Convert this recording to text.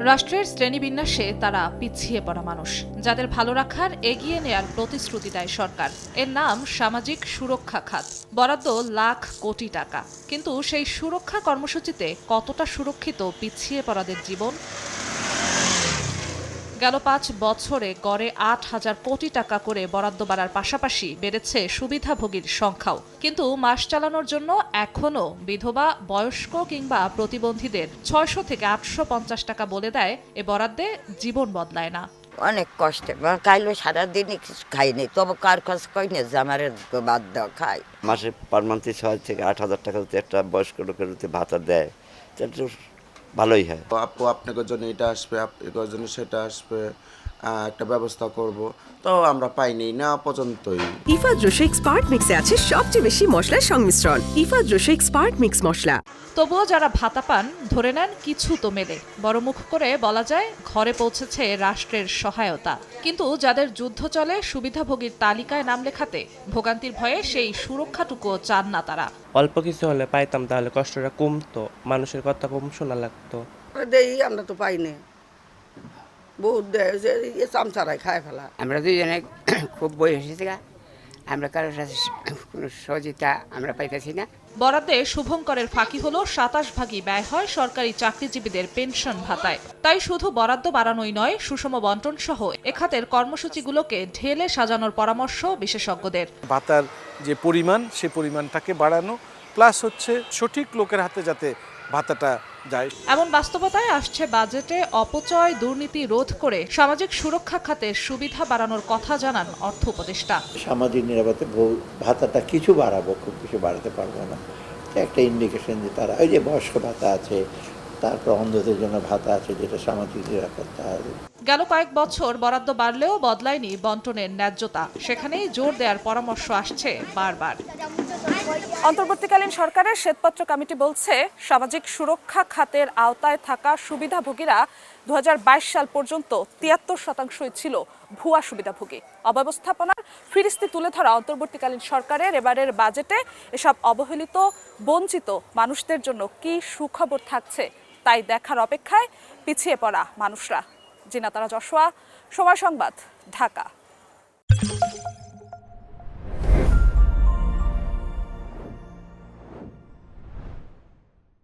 রাষ্ট্রের শ্রেণীবিন্যাসে তারা পিছিয়ে পড়া মানুষ, যাদের ভালো রাখার এগিয়ে নেয়ার প্রতিশ্রুতি দেয় সরকার। এর নাম সামাজিক সুরক্ষা খাত। বরাদ্দ লাখ কোটি টাকা, কিন্তু সেই সুরক্ষা কর্মসূচিতে কতটা সুরক্ষিত পিছিয়ে পড়াদের জীবন? গেল ৫ বছরে গড়ে ৮,০০০ কোটি টাকা করে বরাদ্দ বাড়ার পাশাপাশি বেড়েছে সুবিধাভোগীর সংখ্যাও। কিন্তু মাস চালানোর জন্য এখনও বিধবা, বয়স্ক কিংবা প্রতিবন্ধীদের ৬০০ থেকে ৮৫০ টাকা বলে দেয় এ বরাদ্দে জীবন বদলায় না। অনেক কষ্টে খাইলে সারাদিনই কিছু খাইনি, তবু কার কাছ কই না যে আমার বাদ দেওয়া খাই। মাসে পার মান্থে ৬ থেকে ৮,০০০ টাকা যদি একটা বয়স্ক লোকের যদি ভাতা দেয় তাহলে তো ভালোই হয়। আপু আপনাদের জন্য এটা আসবে, আপনাদের জন্য সেটা আসবে, একটা ব্যবস্থা করব, তো আমরা পাইনি না পর্যন্তই। ইফাদ রোশেক স্পার্ট মিক্সে আছে সবচেয়ে বেশি মশলার সংমিশ্রণ। ইফাদ রোশেক স্পার্ট মিক্স মশলা। তবুও যারা ভাতা পান ধরে নেন কিছু তো মেলে, বড় মুখ করে বলা যায় ঘরে পৌঁছেছে রাষ্ট্রের সহায়তা। কিন্তু যাদের যুদ্ধ চলে সুবিধাভোগীর তালিকায় নাম লেখাতে, ভোগান্তির ভয়ে সেই সুরক্ষাটুকুও চান না তারা। অল্প কিছু হলে পাইতাম তাহলে কষ্টটা কমতো, মানুষের কথা কম শোনা লাগতো। দেই আমরা তো পাইনি, বহুত দেয় যে চামচারাই খায় ফেলা। আমরা দুইজনে খুব বয়স হয়েছে, আমরা কারোর সাথে কোনো সহযোগিতা আমরা পাইতেছি না। বরাদ্দে শুভঙ্করের ফাঁকি হলো ২৭ ভাগই ব্যয় হয় সরকারি চাকরিজীবীদের পেনশন ভাতায়। তাই শুধু বরাদ্দ বাড়ানোই নয়, সুষম বন্টন সহ এ খাতের কর্মসূচিগুলোকে ঢেলে সাজানোর পরামর্শ বিশেষজ্ঞদের। ভাতার যে পরিমাণ, সে পরিমাণটাকে বাড়ানো, প্লাস হচ্ছে সঠিক লোকের হাতে যাতে ভাতাটা যায়। এমন বাস্তবতায় আসছে বাজেটে অপচয়, দুর্নীতি রোধ করে সামাজিক সুরক্ষা খাতের সুবিধা বাড়ানোর কথা জানান অর্থ উপদেষ্টা। সামাজিক নিরাপত্তা ভাতাটা কিছু বাড়াবো, খুব কিছু বাড়াতে পারবো না। একটা ইন্ডিকেশন যে তারা ওই যে বয়স্ক ভাতা আছে, তারপর অন্ধদের জন্য ভাতা আছে, যেটা সামাজিক নিরাপত্তা। গেল কয়েক বছর বরাদ্দ বাড়লেও বদলায়নি বন্টনের ন্যায্যতা। সেখানেই জোর দেওয়ার পরামর্শ আসছে বারবার। অন্তর্বর্তীকালীন সরকারের শ্বেতপত্র কমিটি বলছে, সামাজিক সুরক্ষা খাতের আওতায় থাকা সুবিধাভোগীরা ২০২২ সাল পর্যন্ত ৭৩% ছিল ভুয়া সুবিধাভোগী। অব্যবস্থাপনার ফিরিস্তি তুলে ধরা অন্তর্বর্তীকালীন সরকারের এবারের বাজেটে এসব অবহেলিত, বঞ্চিত মানুষদের জন্য কি সুখবর থাকছে তাই দেখার অপেক্ষায় পিছিয়ে পড়া মানুষরা। জিনাতারা যশোয়া, সময় সংবাদ, ঢাকা।